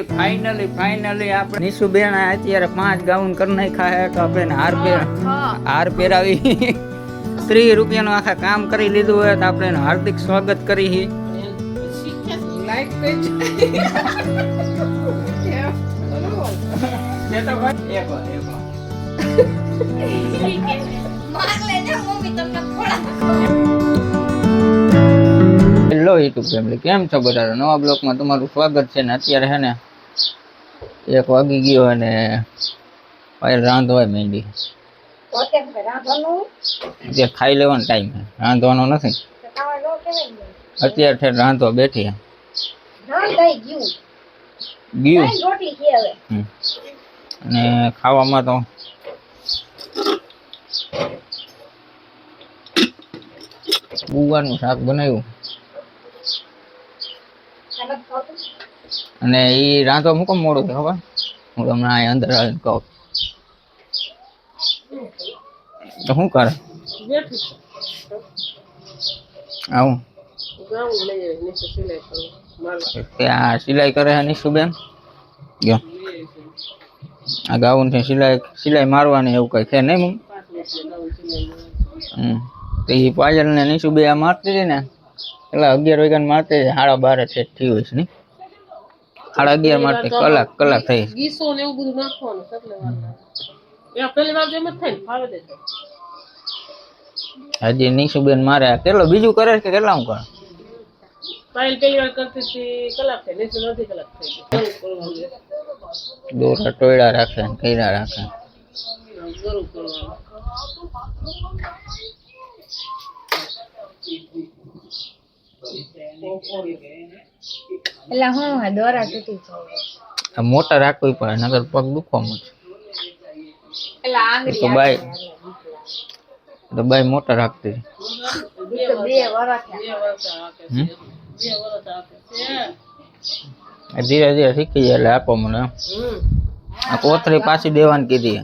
Finally આપણે નિશુબેન અત્યારે 5 gown કરી નાખ્યા હે તો આપણે હાર પહેરાવી 30 રૂપિયાનું આખા કામ કરી લીધું હોય તો આપણે હાર્દિક સ્વાગત કરી લાઈક હેલો યુટ્યુબ ફેમિલી, કેમ છો બધા? નવા બ્લોગમાં તમારું સ્વાગત છે ને અત્યારે હે ને 1 વાગી ગયો અને ભાઈ રાંધવા માંડી. જે ખાઈ લેવાનો ટાઈમ છે, રાંધવાનો નથી. અત્યારે છે રાંધવા બેઠી ગયું અને ખાવામાં તો ગુવારનું શાક બનાવ્યું અને એ રાંધવા મૂકો મોડું છે ખબર. હું હમણાં અંદર આવીને કહું તો શું કરે આવું ત્યાં સિલાઈ કરે છે નિશુબેન. ગયો આ ગાઉન છે સિલાઈ મારવાની એવું કઈ છે નહીં. તો એ પાયલ ને નિશુબે આ મારતી હતી ને પેલા 11 વાગ્યા મારતી 12:30 સેટ થઈ હોય છે ને 11:30 મારતી કલાક થઈ. હજી નિશુબેન મારે કેટલો બીજું કરે કે કેટલા હું કરે? દોરા ટોયડા રાખે કઈરા રાખે. મોટા રાખવી પડે નગર પગ દુખવા મળે. તો બાઈ મોટા રાખતી ધીરે ધીરે શીખી જાય એટલે આપો મને. આ કોથળી પાછી દેવાની કીધી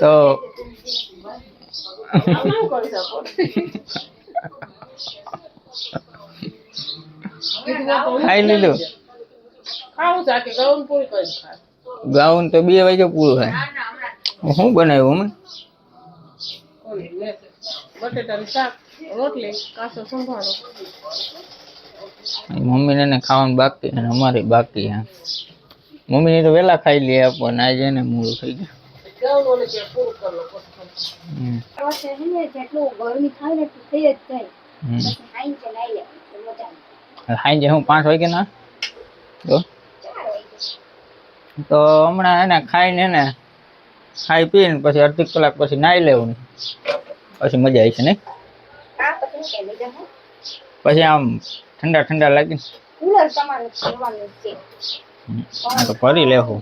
તો ખાઈ લીધું. ગાઉન તો 2 વાગે પૂરું થાય. શું બનાવ્યું અમે? મમ્મી ને ખાવાનું બાકી અને અમારે બાકી. હે મમ્મી ને તો વેલા ખાઈ લે પણ આજે ને મૂળ થઈ ગયું. હાઈ હું 5 વાગે ના તો હમણાં એને ખાઈને ને ખાઈ પીને પછી અડધી કલાક પછી નાઈ લેવું પછી મજા આવી છે ને. પછી આમ ઠંડા લાગી તો ફરી લેવું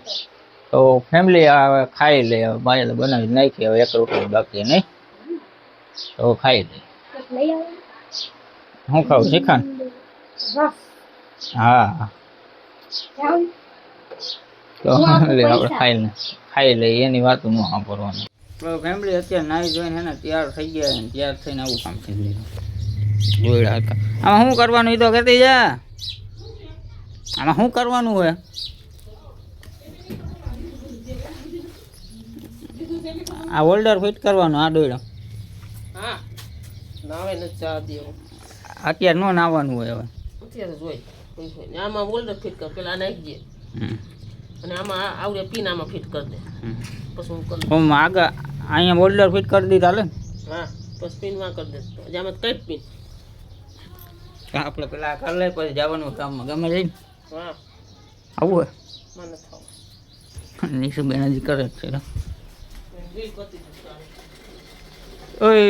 તો ફેમિલી આવે ખાઈ લે. બાય બનાવી નાખી હવે 1 રોટલી બાકી નહીં તો ખાઈ લે. હું ખાવું શીખાન? હા તો આપણે ખાઈ લઈએ એની વાત ન સાંભળવાની. તો ફેમિલી અત્યારે નાઈ જોઈને એને તૈયાર થઈ ગયા ને તૈયાર થઈને આવું કામ કરી લીધું. દોયડા હતા આમાં શું કરવાનું એ તો કહેતી જા. આમાં શું કરવાનું હોય? આ હોલ્ડર ફિટ કરવાનું. આ દોયડા અત્યારે નો નાવાનું હોય હવે. અત્યારે જોઈ આમાં હોલ્ડર ફિટ કર પેલા નાખી દે અને આમાં આવડે પિન આમાં ફિટ કરી દે પછી હું કરી દઉં. આગળ અહીંયા હોલ્ડર ફિટ કરી દી ચાલે. હા પછી પિનમાં કરી દે આમાં કઈ પિન આપણે પેલા કરી લે પછી જવાનું કામમાં ગમે જઈને. હા આવું હોય મને થાવ નિશુબેન હજી કરે જ છે. ઓય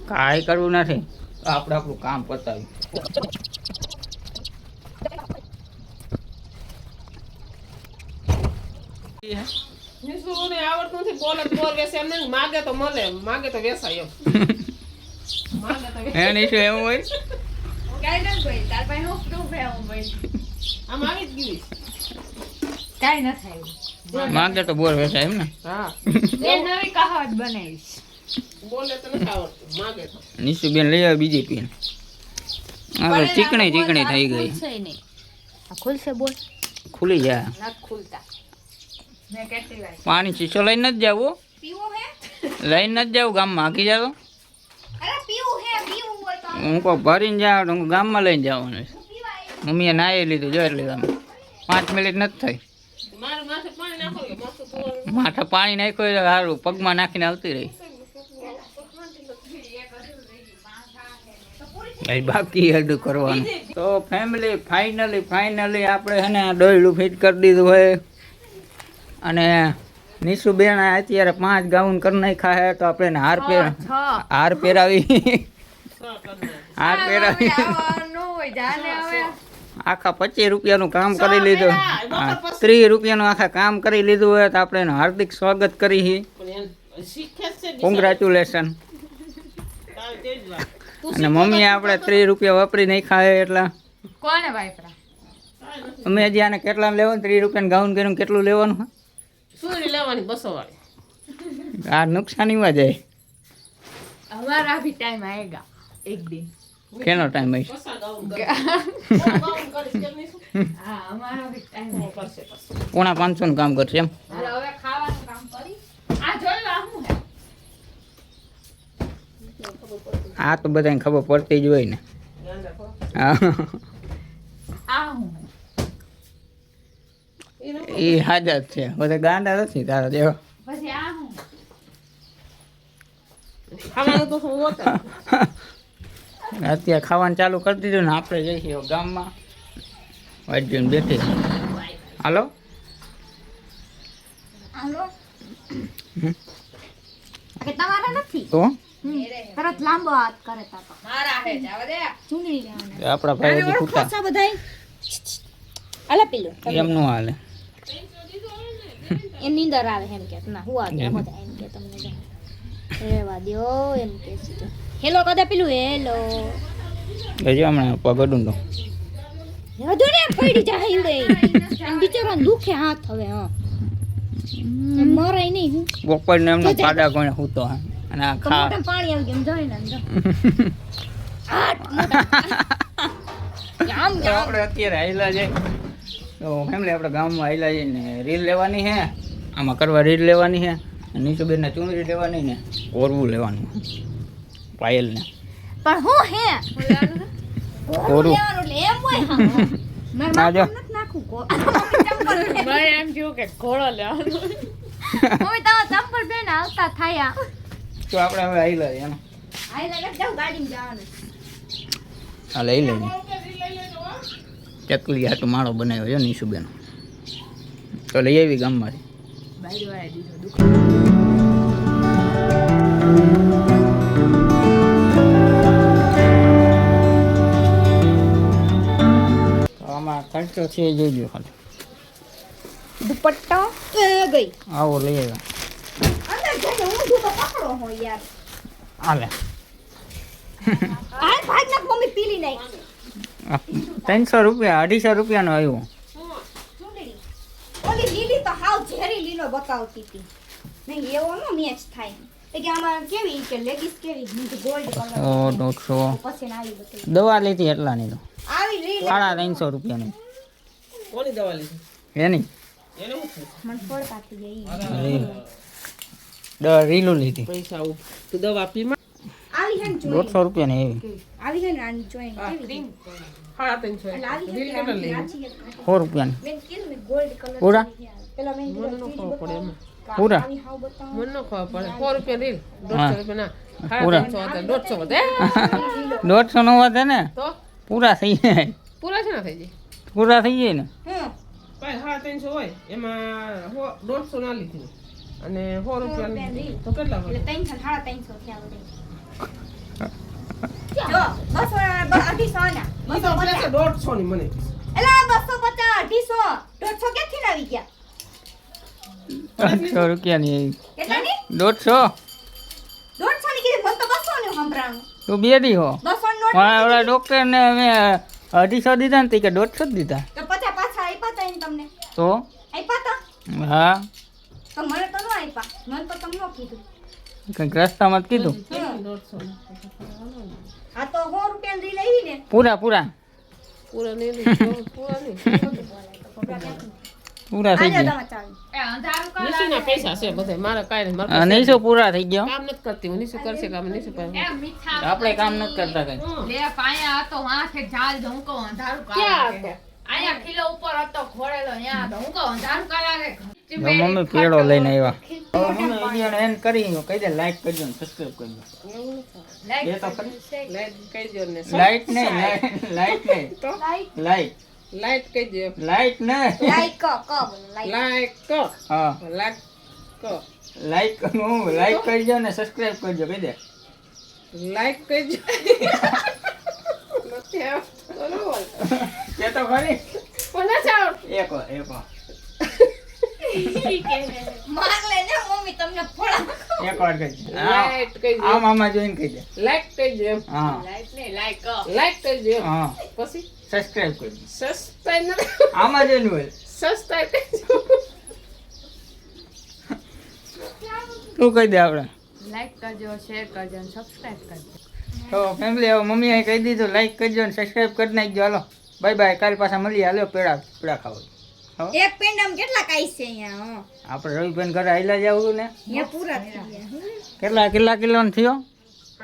કાંઈ કરવું નથી આપણે આપણું કામ પતાવ્યું. આવડતું નથી બોલ વેસે એમ નહીં. માગે તો મળે માગે તો વેસાય એમ શું એવું હોય? આમ આવી જ ગયું કાઈ ન થાય માંગે તો બોર વેચાય એમ ને હા એ નવી કહાવત બનાવીશ બોલે તો નથી આવડતું માગે તો નીસુ બેન લઈ આવે બીજી પીન આ તો ચીકણી ચીકણી થઈ ગઈ ખુલશે નહીં આ ખુલશે બોલ ખુલી જાય નથી ખુલતા મેં કેટલી વાર પાણી ચીસો લઈને જ જાવ પીવું હે લઈને જ જાવ ગામમાં હાકી જાવ અરે પીવું હે પીવું હોય તો હું કોઈ ભરીને જાવ તો હું ગામમાં લઈને જવાનું છે મમ્મીએ નાહી લીધું જો એટલે તમે 5 મિનિટ નથી થઈ મારું માથે પાણી નાખો કે મસ્ત ધોવાનું માથે પાણી નાખ્યું એટલે સારું પગમાં નાખીને આવતી રહી ભાઈ બાકી હડું કરવાનું તો ફેમિલી ફાઇનલી આપણે છે ને ડોયલું ફિટ કરી દીધું હોય અને નીસુ બેન અત્યારે 5 ગાઉન કરી નાખ્યા છે તો આપણે એને હાર પહેરાવી હાર પહેરાવી નો હોય જાને હવે આખા 25 રૂપિયાનું કામ કરી લીધું 30 રૂપિયાનું આખા કામ કરી લીધું હોય તો આપણે એનું હાર્દિક સ્વાગત કરી પણ એ શીખે છે કોંગ્રેચ્યુલેશન તારે તે જ વાત અને મમ્મીએ આપણે 30 રૂપિયા વાપરી નાખ્યા છે એટલે કોને વાપરા અમે હજી આને કેટલા લેવાનું 30 રૂપિયાનું ગાઉન કર્યું કેટલું લેવાનું હે? સુરી લેવાની 200 વાળી આ નુકસાનીમાં જાય हमारा भी टाइम आएगा एक दिन કેનો ટાઈમ હશે પસા ગાઉન ગાઉન કરીશ કે નહીં શું हाँ हमारा भी टाइम કરશે કરશે 450 નું કામ કરશે એમ હવે ખાવાનું કામ કરી આ જોયું હું હે આ તો બધાને ખબર પડતી જ હોય ને ધ્યાન રાખો હા આ હું એ હાજર છે બધા ગાંડા નથી તારા જેવા પછી આ હું ખાવાનું તો શું હોતા અત્યારે ખાવાનું ચાલુ કરી દીધું ને આપણે જઈશું ગામમાં વાજ્યું બેઠી હાલો હાલો કે તમારા નથી તો તરત લાંબો હાથ કરે તા તો મારા હે જાવ દે ચૂંદડી લેવાના આપણા ભાઈ હજી ખૂટા ખોસા બધાય અલા પીલો એમ નો હાલે એમ નીંદર આવે એમ કે ના હું આવે હું એમ કે તમને જો રેવા દ્યો એમ કે છે હેલો કદા પીલું હેલો હજી હમણાં પગડું તો હજુ ને પડી જાય ઈડે અને બિચારો દુખે હાથ હવે હા મરાય નહીં હું બપોર ને એમનો પાડા કોઈને હૂતો હે અને આ ખા મોટા પાણી આવી ગયું જોઈ ને અંદર આમ તો આપણે અત્યારે આયલા છે તો ફેમિલી આપણે ગામમાં આયલા છે ને રીલ લેવાની છે આમાં કરવા રીલ લેવાની છે નીચુબેનને ચૂંદડી લેવાની ને ઓરવું લેવાનું પાયલને પણ હું હે કોરું. લેવાનું એટલે એમ હોય હા માર આ જો. માથું નથી નાખું કો મેં એમ કહ્યું કે ઘોડો લેવાનો મમ્મી તારા ચંપલ પહેરીને આવતા થાયા તો આપણે હવે આયલા છે એનો આઈ લાગે જાવ ગાડીમાં જવાનું આ લઈ લઈએ ચકલી હાટું માળો બનાવ્યો છે નીશુબેન તો લઈ આવી ગામમાંથી બાજુ વાળા દીધો તો આમાં ખર્ચો છે એ જોઈજો ખાલી દુપટ્ટો ગઈ આવો લઈ આવ્યા અંદર જઈને ઊંધું તો પકડો હો યાર હાલે આ ભાગ ના મમ્મી પીલી નહીં 300 રૂપિયા 250 રૂપિયાનો આવ્યો ચૂંદડી ઓલી લીલી તો હાવ ઝેરી લીલો બતાવતી હતી નહીં એવો નો મેચ થાય એ કે આમાં કેવી કે લેગીસ કેવી ગોલ્ડ કલર 150 પછી આવી બધી દવા લીધી એટલાની તો આવી લીલી 350 રૂપિયાની કોની દવા લીધી એની એને શું થયું? મને ફોડતા થઈ ગઈ રીલું લીધી પૈસા આવું તું દવા પી માં આવી હે ને જોઈ 150 રૂપિયાની એવી આવી હે ને આની જોઈ કેવી હા તને છે એટલે આવી હે રીલ ને કેટલા લઈ 100 રૂપિયાની મેં કીધું ને ગોલ્ડ કલર પૂરા? પેલા મેં મને ન ખબર પડે એમાં પૂરા? આવી હાવ બતાવો મને ન ખબર પડે 100 રૂપિયા રીલ હા. 150 રૂપિયા ના પૂરા. 150 વધે 150 નો વધે ને તો પૂરા થઈ જાય પૂરા છે ને થઈ જાય પૂરા થઈ જાય ને હમ ભાઈ 350 હોય એમાં 150 ના લીધી અને 100 રૂપિયા રીલ. તો કેટલા એટલે વધે 300 350 થયા બધે જો 200 250 ના ઈ તો 250 150 ની મને એલા 250 250 150 ક્યાંથી આવી ગયા 100 રૂપિયાની એવી કેટલાની 150 150 ની કીધી મને તો 200 ની સંભળાણું તું બે દી હો 200 ની નોટ મારા ઓલા ડોક્ટરને મેં 250 દીધા ને તે કે 150 જ દીધા તો 50 પાછા આપ્યા તા એને તમને તો આપ્યા હા તો મને તો ન આપ્યા, મને તો તમે ન કીધું. કંઈક રસ્તામાં જ કીધું. 150 આ તો 100 રૂપિયા ની લઈ ને. પૂરા પૂરા નહીં પૂરા નહીં પૂરા થઈ આજો ગયા. તમે ચાલો. નિશુના પૈસા છે બધા મારા કાંઈ નહીં. મારા હા, નહીં શું પૂરા થઈ ગયા. કામ નથી કરતી હું. નિશુ કરશે કામ. નિશુ પાસે આપણે કામ નથી કરતા કઈ. લે પાયા હતો વાંખે જાલ દો હું કહું અંધારું ક્યાં કાળા હતા? અહીંયા ખીલો ઉપર હતો ઘોડેલો ન્યા તો હું કહું અંધારું કાળા જો મમ્મી પેડો લઈને આવ્યા. મમ્મી વિડીયોને એન્ડ કરી કહી દે લાઈક કરજો ને સબસ્ક્રાઇબ કરજો. એ તો ખરી. લાઈટ કહી દો ને. લાઈટ નહીં લાઈટ નહીં તો લાઈટ લાઈટ કહી દો. લાઈટ નહીં લાઈક કો લાઈક. લાઈક કો હા લાઈક કો લાઈક હું લાઈક કરજો ને સબસ્ક્રાઇબ કરજો કહી દે. લાઈક કહી દો. નથી આવતું. બરોબર. કે તો ખરી. કોના ચાવ? એકો માર લે ને મમ્મી તમને ફોડા. એક વાર કહી દે. લાઈટ કહી દો. આમ આમાં જોઈને કહી દે. લાઈક કહી દો. હા લાઈટ ને લાઈક લાઈક કહી દો. હા પછી સબસ્ક્રાઇબ કરજો. સસ્તા ન આમાં જોઈને બોલ. સસ્તા કહી દો. તું કહી દે આપણે. લાઈક કરજો શેર કરજો અને સબસ્ક્રાઇબ કરજો તો ફેમિલી હવે મમ્મી અહીં કહી દીધું લાઈક કરજો અને સબસ્ક્રાઇબ કરી નાખજો. હાલો બાય બાય. કાલ પાછા મળીએ. હાલો પેડા ખાવ. એક પેંડામાં કેટલા કાઈ છે અહીંયા? હો આપણે રવિભાઈ ઘરે આયલા જવું ને. અહીંયા પૂરા થઈ ગયા. કેટલા કિલોનો થયો?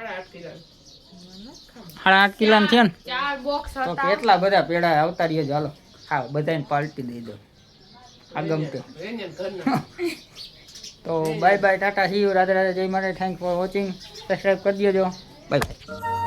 8 કિલો. 8.5 કિલોનો થયો ને. 4 બોક્સ તો હતા કેટલા બધા પેડા આવતા રહ્યો. હાલો હા બધાને પાર્ટી દઈ દો. આ ગમતે. એને ઘરના. તો bye bye Tata C you Radhe Radhe જય માતા. Thank for watching. સબસ્ક્રાઇબ કરી દેજો. Bye bye.